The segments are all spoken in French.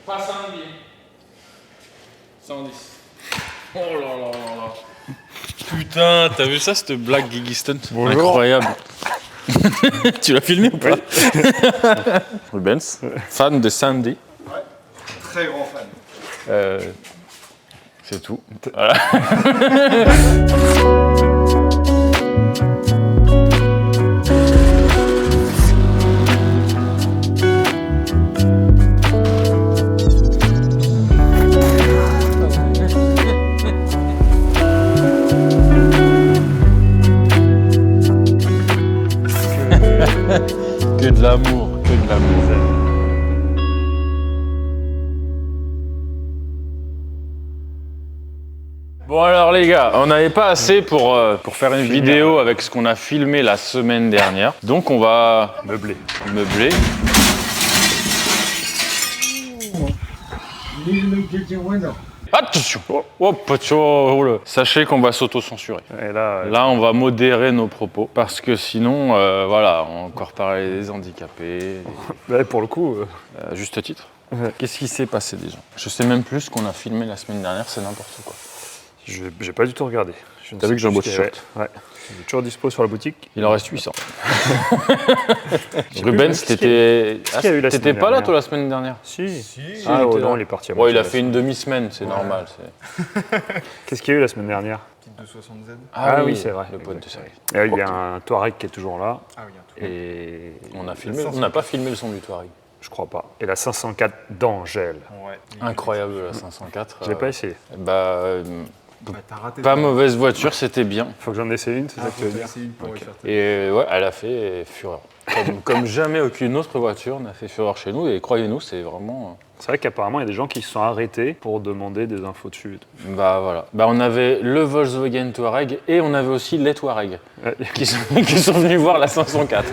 Pas samedi. 110. Oh là là là là. Putain, t'as vu ça, cette blague Gigi Stunt? Incroyable. Tu l'as filmé ou pas? Rubens, fan de Sandy. Ouais, très grand fan. C'est tout. Voilà. Que de l'amour, que de l'amour. Bon alors les gars, on n'avait pas assez pour faire une vidéo avec ce qu'on a filmé la semaine dernière. Donc on va meubler. Attention! Sachez qu'on va s'auto-censurer. Et là, Là, on va modérer nos propos parce que sinon, voilà, on va encore parler des handicapés. là, pour le coup, À juste titre. Qu'est-ce qui s'est passé déjà? Je sais même plus ce qu'on a filmé la semaine dernière, c'est n'importe quoi. j'ai pas du tout regardé. T'as vu que j'ai un beau t t-shirt? Ouais. Il est toujours dispo sur la boutique. Il en reste 800. Rubens, t'étais pas là toi la semaine dernière? Si. Ah, Oh non, il est parti à Ouais, il a moitié, fait une demi-semaine, c'est normal. Qu'est-ce qu'il y a eu la semaine dernière? Petite 260Z. Ah oui, c'est vrai. Le pote de série. Et il y a un Touareg qui est toujours là. Ah oui, un tout. Et On n'a pas filmé le son du Touareg. je crois pas. Et la 504 d'Angèle. Ouais. Incroyable la 504. Je l'ai pas essayé. T'as raté. Pas mauvaise voiture, c'était bien. Faut que j'en essaie une, c'est ça que tu veux dire? C'est une pour y faire. Et ouais, elle a fait fureur. Comme jamais aucune autre voiture n'a fait fureur chez nous. Et croyez-nous, c'est vraiment... C'est vrai qu'apparemment, il y a des gens qui se sont arrêtés pour demander des infos dessus. Bah voilà. Bah on avait le Volkswagen Touareg et on avait aussi les Touareg Ouais. qui sont venus voir la 504.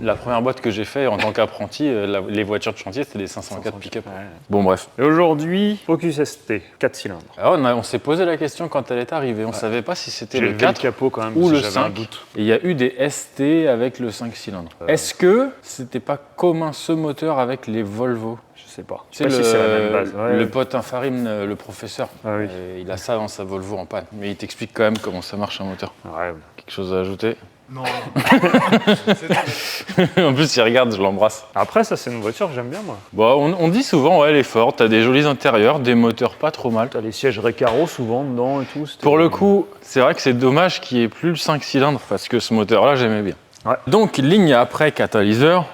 La première boîte que j'ai fait en tant qu'apprenti, les voitures de chantier, c'était des 504 pick-up. Ouais. Bon bref. Et aujourd'hui, Focus ST, 4 cylindres. Alors, on s'est posé la question quand elle est arrivée. On ne savait pas si c'était J'ai le levé 4 capot quand même, ou si le j'avais 5. un doute. Et il y a eu des ST avec le 5 cylindres. Est-ce que c'était pas commun ce moteur avec les Volvo? Je sais pas. Je C'est sais pas si c'est la même base. Ouais. le pote Infarim, le professeur. Ah oui. Il a ça dans sa Volvo en panne. Mais il t'explique quand même comment ça marche un moteur. Ouais. Quelque chose à ajouter? Non. En plus, il regarde, je l'embrasse. Après, ça, c'est une voiture que j'aime bien, moi. Bon, on dit souvent, ouais, elle est forte, t'as des jolis intérieurs, des moteurs pas trop mal. T'as les sièges Recaro souvent dedans et tout. Pour le coup, c'est vrai que c'est dommage qu'il n'y ait plus le 5 cylindres parce que ce moteur-là, j'aimais bien. Ouais. Donc, ligne après catalyseur.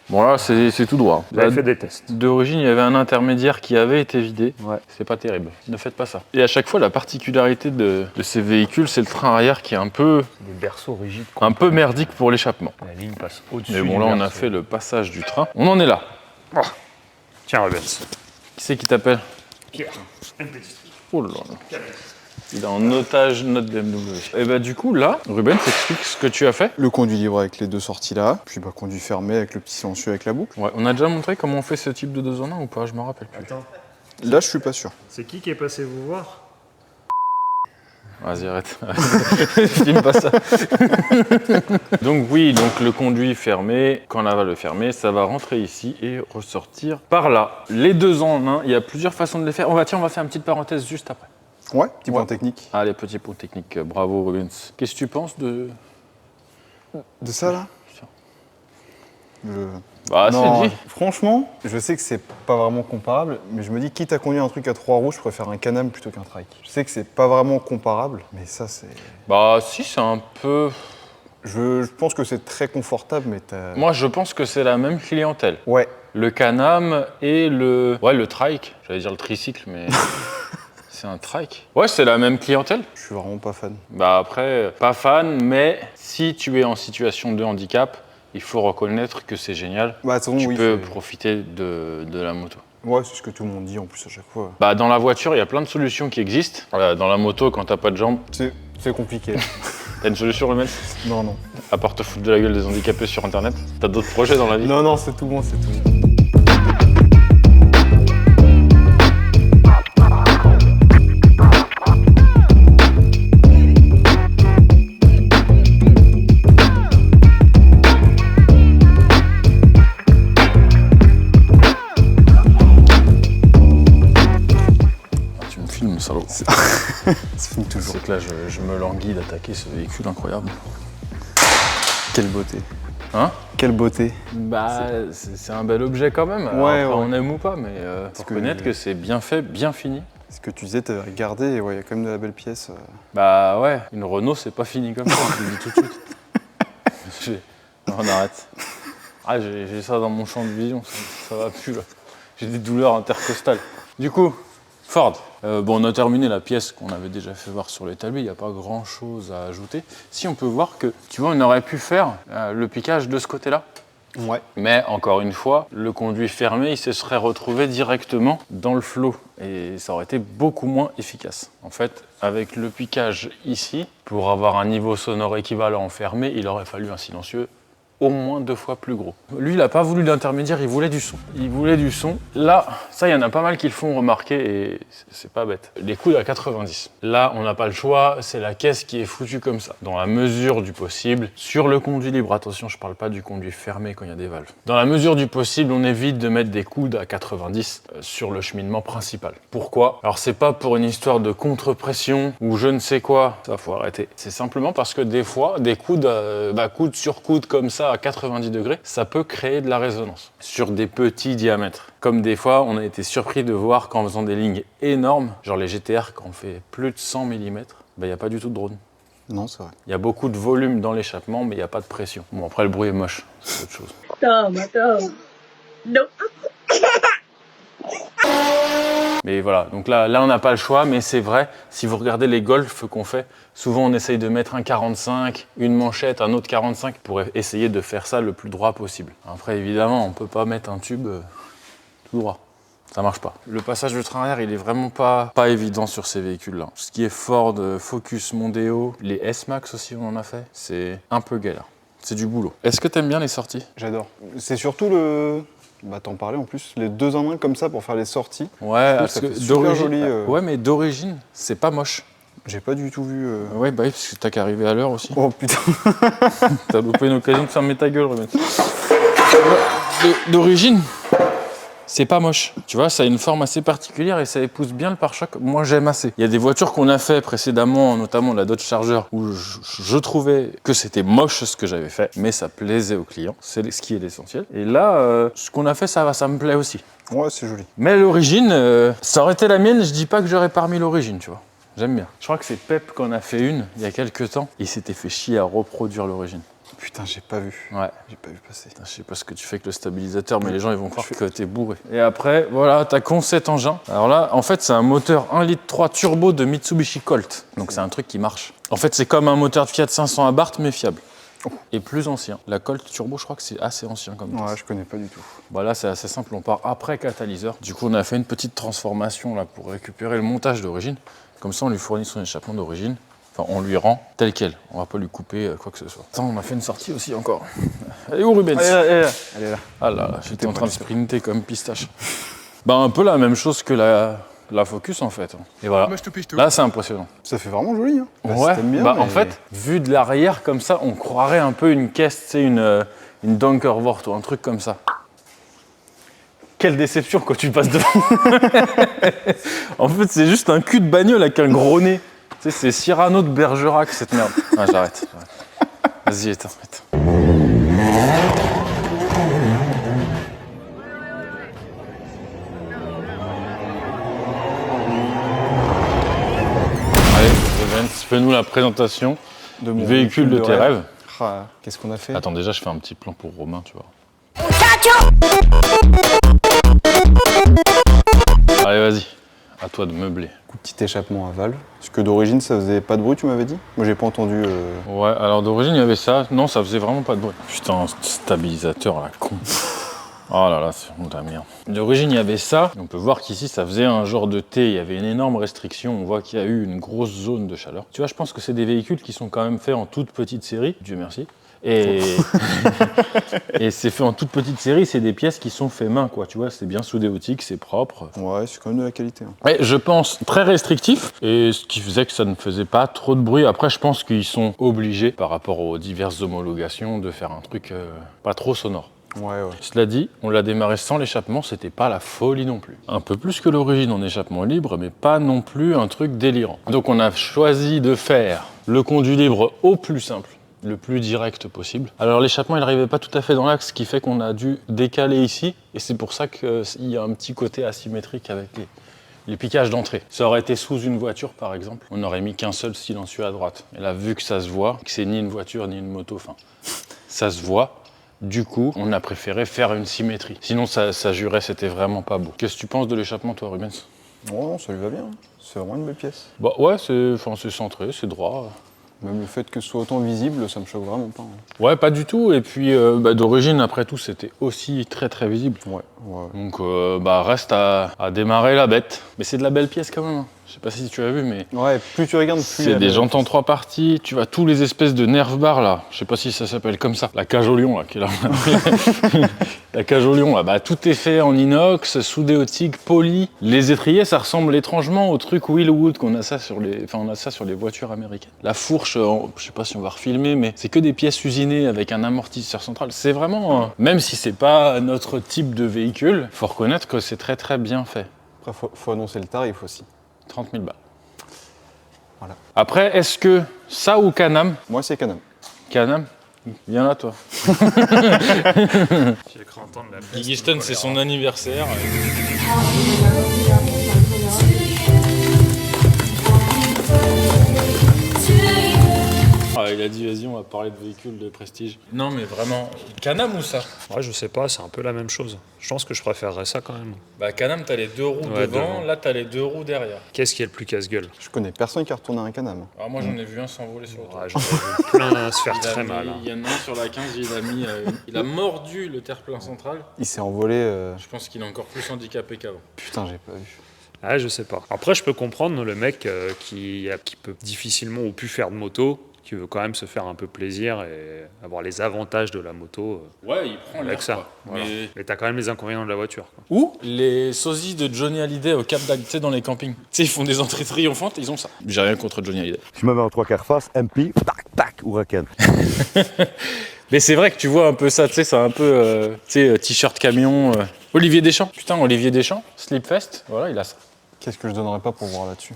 Bon, là, c'est tout droit. j'avais fait des tests. D'origine, il y avait un intermédiaire qui avait été vidé. Ouais. C'est pas terrible. Ne faites pas ça. Et à chaque fois, la particularité de ces véhicules, c'est le train arrière qui est un peu Des berceaux rigides. merdique pour l'échappement. La ligne passe au-dessus. Mais bon, du là, on a berceau. fait le passage du train. On en est là. Tiens, Rubens. Qui c'est qui t'appelle? Pierre. Oh là là. Il est en otage notre BMW. Et bah du coup là, Ruben, t'expliques ce que tu as fait. Le conduit libre avec les deux sorties là, puis conduit fermé avec le petit silencieux avec la boucle. Ouais, on a déjà montré comment on fait ce type de 2 en 1 ou pas? Je me rappelle plus. Attends, Là, je suis pas sûr. c'est qui est passé vous voir? Vas-y, arrête. Filme pas ça. Donc oui, donc le conduit fermé, quand on va le fermer, ça va rentrer ici et ressortir par là. Les 2 en 1, il y a plusieurs façons de les faire. On va faire une petite parenthèse juste après. Ouais, petit point technique. Allez, petit pot technique. Bravo Rubens. Qu'est-ce que tu penses de ça là Bah, Non, c'est dit. franchement, je sais que c'est pas vraiment comparable, mais je me dis, quitte à conduire un truc à 3 roues, je préfère un Can-Am plutôt qu'un trike. Je sais que c'est pas vraiment comparable, mais ça c'est... Bah si, c'est un peu... Je pense que c'est très confortable, mais t'as... Moi, je pense que c'est la même clientèle. Ouais, Le Can-Am et le trike. J'allais dire le tricycle, mais c'est un trike. Ouais, c'est la même clientèle. je suis vraiment pas fan. Bah après, pas fan, mais si tu es en situation de handicap, il faut reconnaître que c'est génial. Bah, de toute façon, Tu oui, peux profiter de la moto. Ouais, c'est ce que tout le monde dit en plus à chaque fois. Bah dans la voiture, il y a plein de solutions qui existent. Voilà, dans la moto, quand t'as pas de jambes, C'est compliqué. t'as une solution, le mec? Non. À part te foutre de la gueule des handicapés sur Internet. T'as d'autres projets dans la vie? Non, c'est tout bon, c'est tout bon. Ça finit toujours. C'est que là, je me languis d'attaquer ce véhicule incroyable. Quelle beauté. Hein? Quelle beauté. Bah, c'est un bel objet quand même. Alors, Ouais, après, ouais. on aime ou pas, mais faut que- reconnaître que c'est bien fait, bien fini. Ce que tu disais, t'avais regardé et ouais, il y a quand même de la belle pièce. Bah ouais, une Renault, c'est pas fini comme ça, je le dis tout de suite. On arrête. Ah, j'ai ça dans mon champ de vision, ça va plus là. J'ai des douleurs intercostales. Du coup, Ford. Bon, on a terminé la pièce qu'on avait déjà fait voir sur l'établi, il n'y a pas grand chose à ajouter. Si on peut voir que, tu vois, on aurait pu faire le piquage de ce côté-là. Ouais. Mais encore une fois, le conduit fermé, il se serait retrouvé directement dans le flot et ça aurait été beaucoup moins efficace. En fait, avec le piquage ici, pour avoir un niveau sonore équivalent fermé, il aurait fallu un silencieux au moins 2 fois plus gros. Lui, il n'a pas voulu d'intermédiaire, il voulait du son. Il voulait du son. Là, ça, il y en a pas mal qui le font remarquer et c'est pas bête. Les coudes à 90. Là, on n'a pas le choix, c'est la caisse qui est foutue comme ça. Dans la mesure du possible, sur le conduit libre, attention, je parle pas du conduit fermé quand il y a des valves. Dans la mesure du possible, on évite de mettre des coudes à 90 sur le cheminement principal. Pourquoi? Alors, c'est pas pour une histoire de contre-pression ou je ne sais quoi, ça faut arrêter. C'est simplement parce que des fois, des coudes, coude sur coude comme ça, à 90 degrés, ça peut créer de la résonance sur des petits diamètres. Comme des fois, on a été surpris de voir qu'en faisant des lignes énormes, genre les GTR, quand on fait plus de 100 mm, il n'y a pas du tout de drone. Non, c'est vrai. Il y a beaucoup de volume dans l'échappement, mais il n'y a pas de pression. Bon, après, le bruit est moche, c'est autre chose. Toma, toma. No. Mais voilà, donc là on n'a pas le choix, mais c'est vrai, si vous regardez les golfs qu'on fait, souvent on essaye de mettre un 45, une manchette, un autre 45, pour essayer de faire ça le plus droit possible. Après, évidemment, on ne peut pas mettre un tube tout droit. Ça marche pas. Le passage du train arrière, il est vraiment pas évident sur ces véhicules-là. Ce qui est Ford, Focus, Mondeo, les S-Max aussi, on en a fait, c'est un peu galère. C'est du boulot. Est-ce que t'aimes bien les sorties? J'adore. C'est surtout le... Bah t'en parlais en plus, les 2 en 1 comme ça pour faire les sorties. Ouais, trouve parce ça que fait super d'origine, joli, ouais, mais d'origine, c'est pas moche. J'ai pas du tout vu... Ouais, bah oui, parce que t'as qu'à arriver à l'heure aussi. Oh putain. T'as loupé une occasion de fermer ta gueule, Ruben. D'origine, c'est pas moche. Tu vois, ça a une forme assez particulière et ça épouse bien le pare-choc. Moi, j'aime assez. Il y a des voitures qu'on a fait précédemment, notamment la Dodge Charger, où je trouvais que c'était moche ce que j'avais fait, mais ça plaisait aux clients. C'est ce qui est l'essentiel. Et là, ce qu'on a fait, ça me plaît aussi. Ouais, c'est joli. Mais l'origine, ça aurait été la mienne, je dis pas que j'aurais pas remis l'origine, tu vois. J'aime bien. Je crois que c'est Pep qu'on a fait une, il y a quelques temps. Il s'était fait chier à reproduire l'origine. Putain, j'ai pas vu. Ouais. J'ai pas vu passer. Je sais pas ce que tu fais avec le stabilisateur, mais les gens ils vont croire que t'es bourré. Et après, voilà, t'as cet engin. Alors là, en fait, c'est un moteur 1,3 litre turbo de Mitsubishi Colt. Donc c'est un truc qui marche. En fait, c'est comme un moteur de Fiat 500 Abarth, mais fiable. Et plus ancien. La Colt Turbo, je crois que c'est assez ancien comme ça. Ouais, je connais pas du tout. Bah là, c'est assez simple, on part après catalyseur. Du coup, on a fait une petite transformation là pour récupérer le montage d'origine. Comme ça, on lui fournit son échappement d'origine. Enfin, on lui rend tel quel. On va pas lui couper quoi que ce soit. Attends, on a fait une sortie aussi encore. Elle est où, Rubens? Elle est là. Ah là là, j'étais en train de sprinter comme pistache. Bah un peu la même chose que la Focus en fait. Et voilà. Là, c'est impressionnant. Ça fait vraiment joli, hein. Bah, si Ouais, t'aimes bien, bah mais- en fait, vu de l'arrière comme ça, on croirait un peu une caisse, tu sais, une Dunkerwort ou un truc comme ça. Quelle déception quand tu passes devant. En fait, c'est juste un cul de bagnole avec un gros nez. Tu sais, c'est Cyrano de Bergerac, cette merde. Ah, j'arrête. Vas-y, éteins. Allez, Evans, fais-nous la présentation de du mon véhicule de tes rêves. Ah, qu'est-ce qu'on a fait? Attends, déjà, je fais un petit plan pour Romain, tu vois. Allez, vas-y. À toi de meubler. Petit échappement à valve. Parce que d'origine, ça faisait pas de bruit, tu m'avais dit? Moi, j'ai pas entendu. Ouais, alors d'origine, il y avait ça. Non, ça faisait vraiment pas de bruit. Putain, stabilisateur, la con. Oh là là, c'est de la merde. D'origine, il y avait ça. On peut voir qu'ici, ça faisait un genre de T. Il y avait une énorme restriction. On voit qu'il y a eu une grosse zone de chaleur. Tu vois, je pense que c'est des véhicules qui sont quand même faits en toute petite série. Dieu merci. Et, et c'est fait en toute petite série, c'est des pièces qui sont faites main, quoi. Tu vois, c'est bien soudéotique, c'est propre. Ouais, c'est quand même de la qualité. Hein. Ouais, je pense très restrictif, et ce qui faisait que ça ne faisait pas trop de bruit. Après, je pense qu'ils sont obligés, par rapport aux diverses homologations, de faire un truc pas trop sonore. Ouais. Cela dit, on l'a démarré sans l'échappement, c'était pas la folie non plus. Un peu plus que l'origine en échappement libre, mais pas non plus un truc délirant. Donc on a choisi de faire le conduit libre au plus simple, le plus direct possible. Alors l'échappement, il n'arrivait pas tout à fait dans l'axe, ce qui fait qu'on a dû décaler ici, et c'est pour ça qu'il y a un petit côté asymétrique avec les piquages d'entrée. Ça aurait été sous une voiture par exemple, on n'aurait mis qu'un seul silencieux à droite. Et là, vu que ça se voit, que c'est ni une voiture ni une moto, enfin, ça se voit, du coup, on a préféré faire une symétrie. Sinon, ça jurait, c'était vraiment pas beau. Qu'est-ce que tu penses de l'échappement, toi, Rubens? Non, ça lui va bien. C'est vraiment une belle pièce. Bah ouais, c'est centré, c'est droit. Même le fait que ce soit autant visible, ça me choque vraiment pas. Ouais, pas du tout. Et puis, d'origine, après tout, c'était aussi très très visible. Ouais. Donc, reste à démarrer la bête. Mais c'est de la belle pièce quand même. Hein. Je sais pas si tu as vu, mais Ouais, plus tu regardes, plus... c'est des jantes en 3 parties. Tu vois tous les espèces de nerf bars là. Je sais pas si ça s'appelle comme ça. La cage au lion là, qui est là. La cage au lion là, bah tout est fait en inox, soudé au TIG, poli. Les étriers, ça ressemble étrangement au truc Wheelwood qu'on a ça sur les, on a ça sur les voitures américaines. La fourche, je sais pas si on va refilmer, mais c'est que des pièces usinées avec un amortisseur central. C'est vraiment, même si c'est pas notre type de véhicule, faut reconnaître que c'est très très bien fait. Après, faut annoncer le tarif aussi. 30 000 balles. Voilà. Après, est-ce que ça ou Can-Am? Moi, c'est Can-Am. Can-Am, viens là toi. J'ai cru entendre la pièce. Giggiston, c'est son anniversaire. Ah, il a dit vas-y, on va parler de véhicules de prestige. Non mais vraiment, Can-Am ou ça? Ouais, je sais pas, c'est un peu la même chose. Je pense que je préférerais ça quand même. Bah Can-Am, t'as les 2 roues Ouais, devant, devant. là t'as les 2 roues derrière. Qu'est-ce qui est le plus casse-gueule? Je connais personne qui a retourné un Can-Am. Alors moi j'en ai vu un s'envoler sur le toit. Ouais, j'en ai vu plein se faire Il a très mis- mal. Hein. Il y en a un sur la 15, il a mordu le terre-plein central. Il s'est envolé... Je pense qu'il est encore plus handicapé qu'avant. Putain, j'ai pas vu. Ah, je sais pas. Après, je peux comprendre le mec qui peut difficilement ou plus faire de moto, qui veut quand même se faire un peu plaisir et avoir les avantages de la moto Ouais, il prend l'air avec ça. quoi. Voilà. Mais... Mais t'as quand même les inconvénients de la voiture. Quoi. Ou les sosies de Johnny Hallyday au Cap d'Agde, tu sais, dans les campings. Tu sais, ils font des entrées triomphantes, ils ont ça. J'ai rien contre Johnny Hallyday. Je me mets en 3/4 face, MP, tac, tac, huracan. Mais c'est vrai que tu vois un peu ça, tu sais, c'est un peu, t-shirt camion. Olivier Deschamps, putain, Olivier Deschamps, Slipfest, voilà, il a ça. Qu'est-ce que je donnerais pas pour voir là-dessus?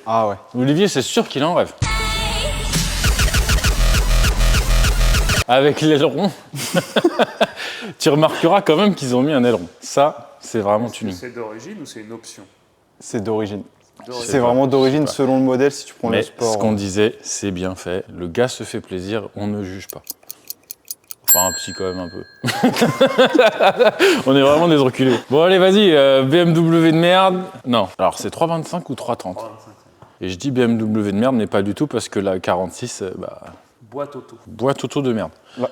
Ah ouais. Olivier, c'est sûr qu'il en rêve. Avec l'aileron, tu remarqueras quand même qu'ils ont mis un aileron. Ça, c'est vraiment tuning. C'est d'origine ou c'est une option? C'est d'origine. D'origine. C'est vraiment d'origine selon le modèle si tu prends le Mais sport. ce qu'on disait, c'est bien fait. Le gars se fait plaisir, on ne juge pas. Enfin, un petit quand même un peu. On est vraiment des reculés. Bon, allez, vas-y, BMW de merde. Non, alors c'est 325 ou 330 Et je dis BMW de merde, mais pas du tout, parce que la 46, Boîte auto. boîte auto de merde. Là.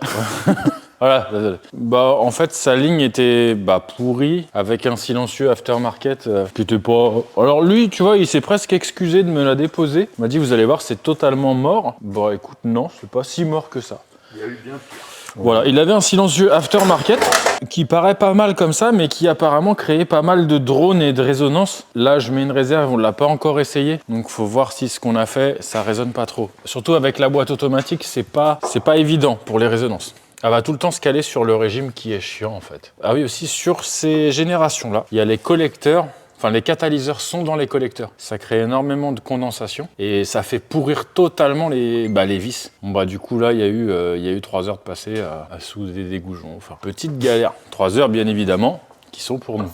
Voilà, désolé. En fait, sa ligne était pourrie, avec un silencieux aftermarket qui était pas... Alors lui, tu vois, il s'est presque excusé de me la déposer. Il m'a dit, vous allez voir, c'est totalement mort. Bah écoute, non, c'est pas si mort que ça. Il y a eu bien pire. Voilà, il avait un silencieux aftermarket qui paraît pas mal comme ça, mais qui apparemment créait pas mal de drones et de résonance. Là, je mets une réserve, on l'a pas encore essayé, donc faut voir si ce qu'on a fait, ça résonne pas trop. Surtout avec la boîte automatique, c'est pas évident pour les résonances. Elle va tout le temps se caler sur le régime qui est chiant en fait. Ah oui, aussi sur ces générations-là, il y a les collecteurs. Enfin, les catalyseurs sont dans les collecteurs. Ça crée énormément de condensation et ça fait pourrir totalement les vis. Bon, du coup, là, il y a eu 3 heures de passé à souder des goujons. Enfin, petite galère. 3 heures, bien évidemment, qui sont pour nous.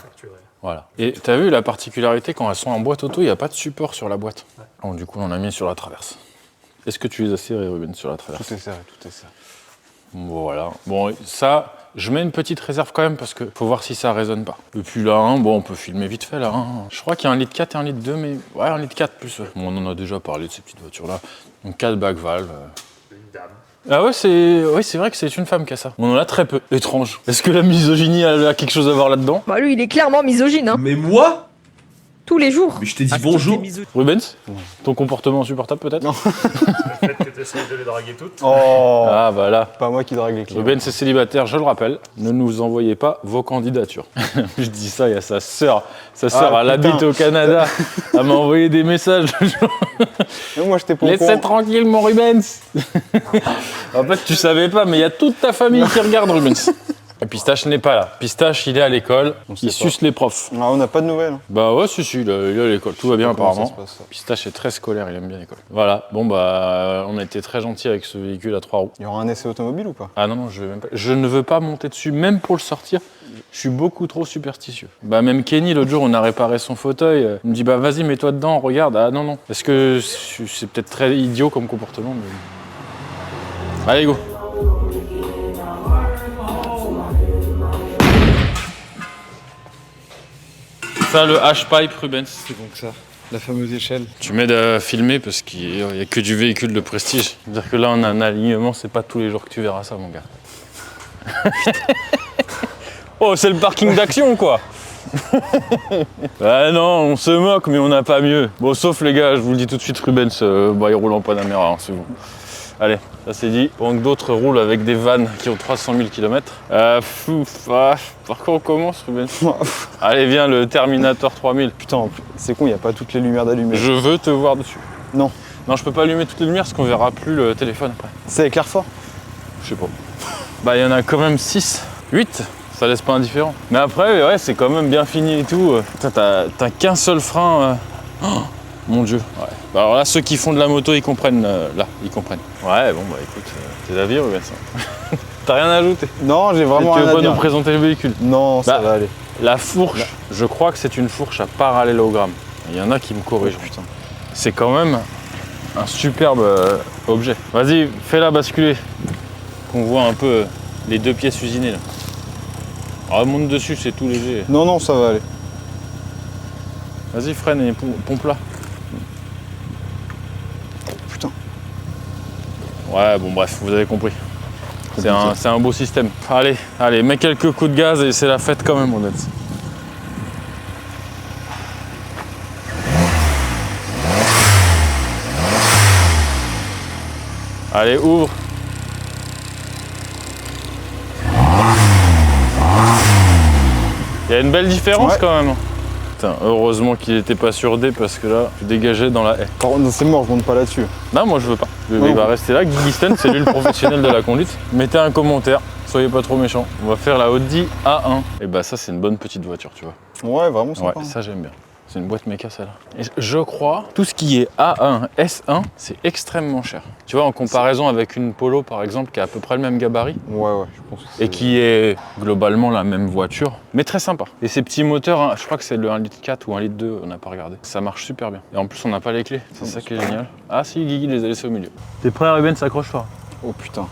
Voilà. Et t'as vu la particularité, quand elles sont en boîte auto, il n'y a pas de support sur la boîte. Ouais. Donc, du coup, on en a mis sur la traverse. Est-ce que tu les as serrés, Ruben, sur la traverse? Tout est serré, tout est serré. Bon, voilà. Bon, ça, je mets une petite réserve quand même parce que faut voir si ça résonne pas. Et puis là, on peut filmer vite fait là. Je crois qu'il y a 1,4 litre et 1,2 litre, mais ouais, 1,4 litre plus. Ouais. Bon, on en a déjà parlé de ces petites voitures-là. Donc 4 back valves. Une dame. Ah ouais, c'est vrai que c'est une femme qui a ça. On en a très peu. Étrange. Est-ce que la misogynie elle a quelque chose à voir là-dedans? Bah lui, il est clairement misogyne, hein. Mais moi, tous les jours. Mais je t'ai dit bonjour. Rubens, ton comportement insupportable peut-être? Non. Le fait que tu essayes de les draguer toutes. Oh, Ah bah là. pas moi qui drague les clients. Rubens est célibataire, je le rappelle. Ne nous envoyez pas vos candidatures. Je dis ça, il y a sa sœur. Sa sœur, elle putain. habite au Canada. Elle m'a envoyé des messages. Mais moi, j'étais pas au Laissez courant. tranquille mon Rubens. En fait, tu savais pas, mais il y a toute ta famille qui regarde Rubens. Et Pistache n'est pas là. Pistache, il est à l'école. On sait Il pas. suce les profs. Ah, on n'a pas de nouvelles. Bah ouais, si, il est à l'école. Tout va bien Comment ça apparemment. se passe, ça Pistache est très scolaire, il aime bien l'école. Voilà, bon bah, on a été très gentils avec ce véhicule à 3 roues. Il y aura un essai automobile ou pas? Ah non, non, je vais même pas. Je ne veux pas monter dessus, même pour le sortir. Je suis beaucoup trop superstitieux. Bah même Kenny, l'autre jour, on a réparé son fauteuil. Il me dit, bah vas-y, mets-toi dedans, regarde. Ah non, non. Parce que c'est peut-être très idiot comme comportement, mais... Allez, go. Ça, le H-Pipe, Rubens. C'est donc ça, la fameuse échelle. Tu m'aides à filmer parce qu'il n'y a que du véhicule de prestige. C'est-à-dire que là, on a un alignement, c'est pas tous les jours que tu verras ça, mon gars. Oh, c'est le parking d'action, quoi. Ah non, on se moque, mais on n'a pas mieux. Bon, sauf les gars, je vous le dis tout de suite, Rubens, bah, il roule en Panamera, hein, c'est bon. Allez, ça c'est dit. Pendant que d'autres roulent avec des vannes qui ont 300 000 km. Par quoi on commence, Rubens? Allez, viens, le Terminator 3000. Putain, c'est con, il n'y a pas toutes les lumières d'allumer. Je veux te voir dessus. Non. Non, je peux pas allumer toutes les lumières parce qu'on verra plus le téléphone après. C'est avec l'air fort. Je sais pas. Bah, il y en a quand même 6, 8. Ça laisse pas indifférent. Mais après, ouais, c'est quand même bien fini et tout. Putain, t'as qu'un seul frein. Oh, mon Dieu. Ouais. Bah, alors là, ceux qui font de la moto, ils comprennent. Là, ils comprennent. Ouais, bon, bah écoute, t'es d'avis, Rubens. T'as rien à ajouter? Non, j'ai vraiment Tu rien veux à pas dire. nous présenter le véhicule? Non, ça Bah, va aller. La fourche, je crois que c'est une fourche à parallélogramme. Il y en a qui me corrigent. Putain. C'est quand même un superbe objet. Vas-y, fais-la basculer. Qu'on voit un peu les deux pièces usinées là. Alors, monte dessus, c'est tout léger. Non, non, ça va aller. Vas-y, freine et pompe-la. Putain. Ouais, bon, bref, vous avez compris. C'est un beau système. Allez, allez, mets quelques coups de gaz et c'est la fête quand même, mon Nets. Allez, ouvre. Il y a une belle différence Ouais. quand même. Putain, heureusement qu'il n'était pas sur D parce que là, tu dégageais dans la haie. Par contre, c'est mort, je monte pas là-dessus. Non, moi je veux pas. Non. Il va rester là. Guy Guisten, c'est lui le professionnel de la conduite. Mettez un commentaire, soyez pas trop méchants. On va faire la Audi A1. Et bah ça, c'est une bonne petite voiture, tu vois. Ouais, vraiment sympa. Ouais, ça j'aime bien. C'est une boîte méca celle-là. Et je crois, tout ce qui est A1, S1, c'est extrêmement cher. Tu vois, en comparaison avec une Polo par exemple, qui a à peu près le même gabarit, Ouais, je pense que c'est... et qui est globalement la même voiture, mais très sympa. Et ces petits moteurs, hein, je crois que c'est le 1,4 litre ou 1,2 litre, on n'a pas regardé. Ça marche super bien. Et en plus, on n'a pas les clés, c'est ça qui est génial. Ah si, Guigui les a laissés au milieu. T'es prêt, Ruben, s'accroche-toi. Oh putain.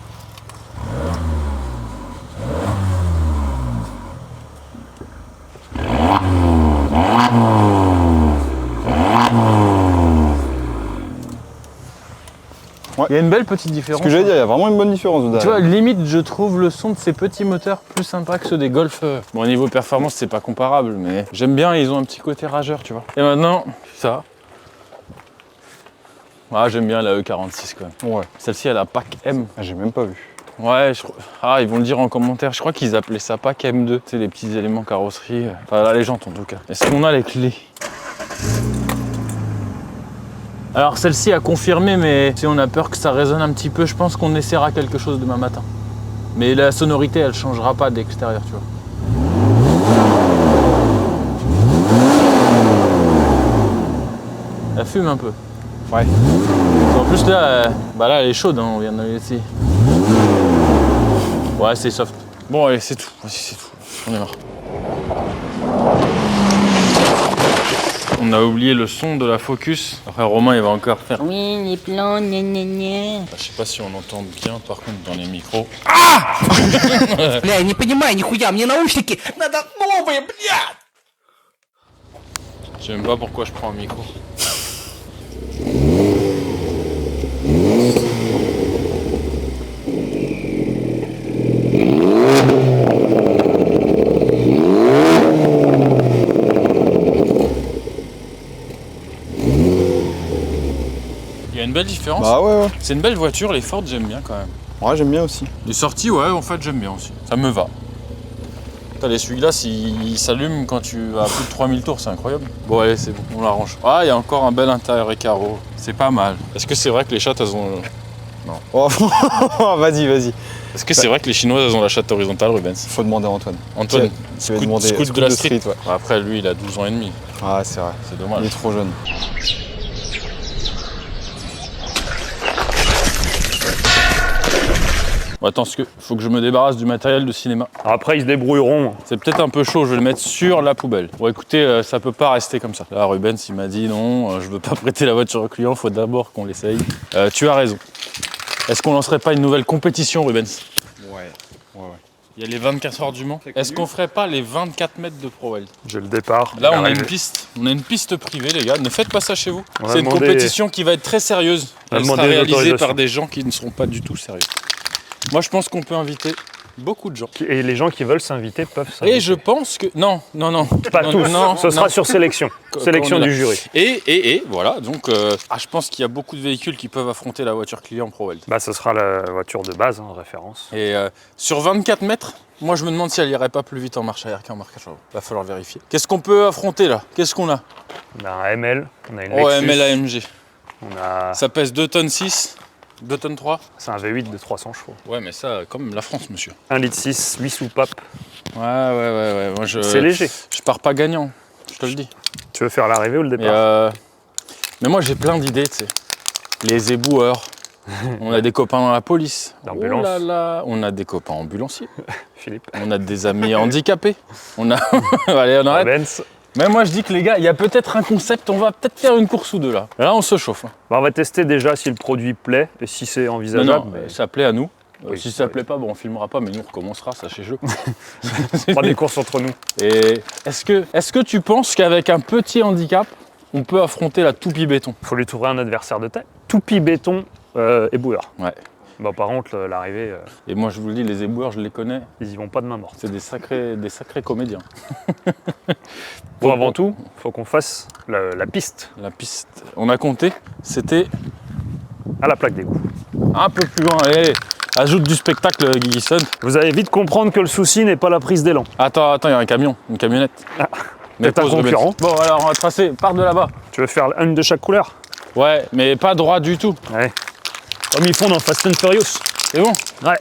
Il y a une belle petite différence. Ce que j'allais dire, il y a vraiment une bonne différence dedans. Tu vois, limite, je trouve le son de ces petits moteurs plus sympa que ceux des Golf. Bon, au niveau performance, c'est pas comparable, mais j'aime bien, ils ont un petit côté rageur, tu vois. Et maintenant, ça. Ah, j'aime bien la E46 quand même. Ouais. Celle-ci, elle a pack M. Ah, j'ai même pas vu. Ouais, ils vont le dire en commentaire. Je crois qu'ils appelaient ça pack M2. Tu sais, les petits éléments carrosserie. Enfin, la légende en tout cas. Est-ce qu'on a les clés? Alors celle-ci a confirmé, mais si on a peur que ça résonne un petit peu, je pense qu'on essaiera quelque chose demain matin. Mais la sonorité, elle changera pas d'extérieur, tu vois. Elle fume un peu. Ouais. En plus là, elle est chaude, hein, on vient de la laisser. Ouais, c'est soft. Bon, allez, c'est tout. Vas-y, c'est tout. On est marre. On a oublié le son de la Focus. Après, Romain, il va encore faire. Oui, les plans, gna gna gna. Je sais pas si on entend bien, par contre, dans les micros. Бля, я не понимаю нихуя, мне наушники надо новые, блядь! Je sais même pas pourquoi je prends un micro. belle différence. Bah ouais, ouais. C'est une belle voiture, les Ford, j'aime bien quand même. Ouais, j'aime bien aussi. Les sorties, ouais, en fait, j'aime bien aussi. Ça me va. Putain, l'essuie-glace, il s'allume quand tu as plus de 3000 tours, c'est incroyable. Bon, allez, c'est bon, on l'arrange. Ah, il y a encore un bel intérieur et carreau. C'est pas mal. Est-ce que c'est vrai que les chattes, elles ont... Oh, vas-y, vas-y. Est-ce que c'est vrai que les Chinoises, elles ont la chatte horizontale, Rubens? Faut demander à Antoine. Antoine, Tu vas demander scout de la street. ouais. Après, lui, il a 12 ans et demi. Ah, c'est vrai. C'est Il dommage. est trop jeune. Bon, attends, faut que je me débarrasse du matériel de cinéma. Après, ils se débrouilleront. C'est peut-être un peu chaud, je vais le mettre sur la poubelle. Bon, écoutez, ça peut pas rester comme ça. Là, Rubens, il m'a dit non, je veux pas prêter la voiture au client, faut d'abord qu'on l'essaye. Tu as raison. Est-ce qu'on lancerait pas une nouvelle compétition, Rubens? Ouais. Il y a les 24 heures du Mans. Est-ce qu'on ferait pas les 24 mètres de ProWeld? J'ai le départ. Là, on a L'arrivée. une piste. On a une piste privée, les gars. Ne faites pas ça chez vous. On va C'est une demander- compétition qui va être très sérieuse. On va Elle sera demander réalisée l'autorisation. par des gens qui ne seront pas du tout sérieux. Moi, je pense qu'on peut inviter beaucoup de gens. Et les gens qui veulent s'inviter peuvent s'inviter. Et je pense que... Non. Pas Non, tous. non, Ce sera non. sur sélection. Quand Sélection on est là. du jury. Et voilà, donc je pense qu'il y a beaucoup de véhicules qui peuvent affronter la voiture client ProWeld. Bah, ce sera la voiture de base, en référence. Et sur 24 mètres, moi je me demande si elle irait pas plus vite en marche arrière qu'en marche avant. Va falloir vérifier. Qu'est-ce qu'on peut affronter là? Qu'est-ce qu'on a? On a un ML, on a une Oh, Lexus. ML AMG. On a... Ça pèse 2 tonnes 6, 2 tonnes 3. C'est un V8 de 300 chevaux. Ouais, mais ça, comme la France, monsieur. 1,6 litre, 8 soupapes. Ouais. Moi, C'est léger. Je pars pas gagnant, je te le dis. Tu veux faire l'arrivée ou le Mais, départ mais moi, j'ai plein d'idées, tu sais. Les éboueurs. On a des copains dans la police. L'ambulance. Oh là là. On a des copains ambulanciers. Philippe. On a des amis handicapés. On a. Allez, on arrête. Benz. Mais moi, je dis que les gars, il y a peut-être un concept. On va peut-être faire une course ou deux là. Là, on se chauffe. Hein. Bah, on va tester déjà si le produit plaît et si c'est Non, envisageable. non, ça plaît à nous. Oui, Si ça oui. plaît pas, bon, on filmera pas, mais nous on recommencera, ça chez jeu. On fera des courses entre nous. Et est-ce que tu penses qu'avec un petit handicap, on peut affronter la toupie béton? Il faut lui trouver un adversaire de taille. Toupie béton éboueur. Ouais. Bah, par contre, l'arrivée, Et moi, je vous le dis, les éboueurs, je les connais. ils y vont pas de main morte. C'est des sacrés comédiens. Bon, avant tout, il faut qu'on fasse la piste La piste, on a compté, c'était à la plaque d'égout. un peu plus loin. Allez, ajoute du spectacle, Guigui Sun. Vous allez vite comprendre que le souci n'est pas la prise d'élan. Attends, il y a un camion, une camionnette. Ah, Mais peut-être un pause, Rubens. concurrent. Bon, alors on va tracer, part de là-bas. Tu veux faire une de chaque couleur? Ouais, mais pas droit du tout. Ouais. Comme ils font dans Fast and Furious. C'est bon? Ouais.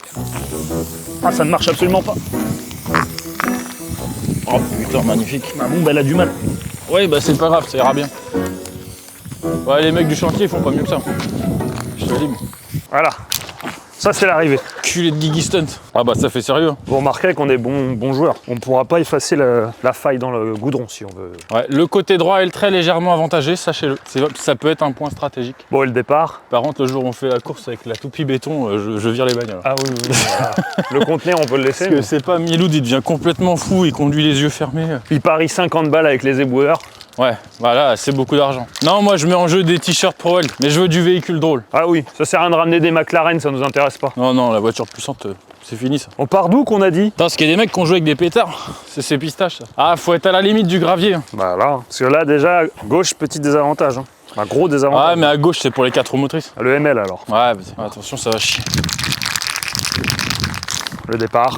Ah, ça ne marche absolument pas. Oh putain, magnifique. Ma bombe, elle a du mal. Ouais, bah c'est pas grave, ça ira bien. Ouais, les mecs du chantier, ils font pas mieux que ça. Je te le dis, moi. Voilà. Ça, c'est l'arrivée. Culé de Guigui Stunt. Ah bah ça fait sérieux. Vous remarquerez qu'on est bons joueurs. On ne pourra pas effacer la faille dans le goudron si on veut. Ouais, le côté droit est très légèrement avantagé, sachez-le. Ça peut être un point stratégique. Bon, et le départ? Par contre, le jour où on fait la course avec la toupie béton, je vire les bagnoles. Ah oui. Voilà. Le conteneur, on peut le laisser. Parce que mais- c'est pas Miloud, il devient complètement fou, il conduit les yeux fermés. Il parie 50 balles avec les éboueurs. Ouais, voilà, c'est beaucoup d'argent. Non, moi je mets en jeu des t-shirts ProWeld, mais je veux du véhicule drôle. Ah oui, ça sert à rien de ramener des McLaren, ça nous intéresse pas. Non, la voiture puissante, c'est fini ça. On part d'où qu'on a dit? Putain, parce qu'il y a des mecs qui ont joué avec des pétards, c'est ces pistaches ça. Ah, faut être à la limite du gravier. Hein. Bah là, parce que là déjà, gauche, petit désavantage. Hein. Un gros Ouais, désavantage. mais à gauche c'est pour les 4 roues motrices. Le ML alors, Ouais, vas-y, attention, ça va chier. le départ.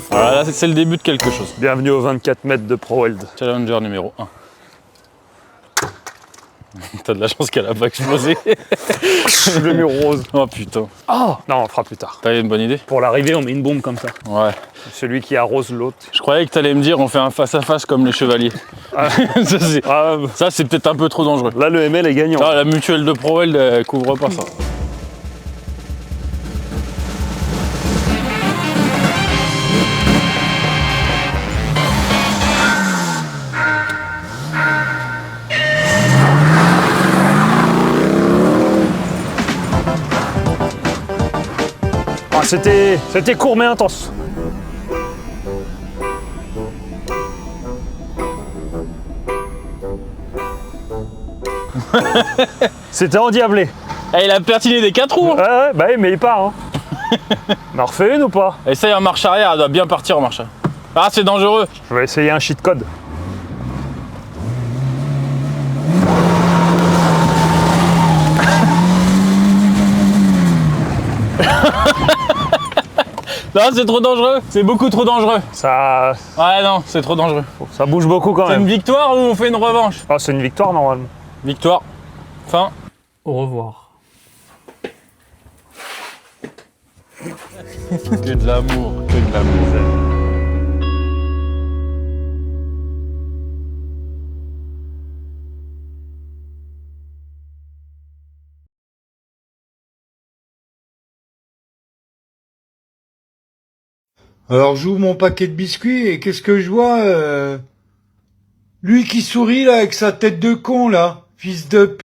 Voilà, là c'est le début de quelque chose. Bienvenue aux 24 mètres de ProWeld. Challenger numéro 1. T'as de la chance qu'elle a pas explosé. Le mur rose. Oh putain. Oh non, on fera plus tard. T'as une bonne idée? Pour l'arrivée, on met une bombe comme ça. Ouais. Celui qui arrose l'autre. Je croyais que t'allais me dire on fait un face-à-face comme les chevaliers. Ah. Ça c'est peut-être un peu trop dangereux. Là, le ML est gagnant. Ah, la mutuelle de ProWeld elle couvre pas ça. Ah, c'était court mais intense. C'était endiablé. Eh, il a pertiné des 4 roues. Hein. Ouais, bah oui, mais il part. Hein. On en refait une ou pas? Essaye en marche arrière, elle doit bien partir en marche arrière. Ah, c'est dangereux. Je vais essayer un cheat code. Non, c'est trop dangereux. C'est beaucoup trop dangereux. Ça Ouais, non, c'est trop dangereux. bouge beaucoup quand C'est une même. victoire ou on fait une revanche? Ah, c'est une victoire normalement. Victoire. Fin. Au revoir. Que de l'amour, que de l'amour. Alors j'ouvre mon paquet de biscuits et qu'est-ce que je vois Lui qui sourit là avec sa tête de con là, fils de p...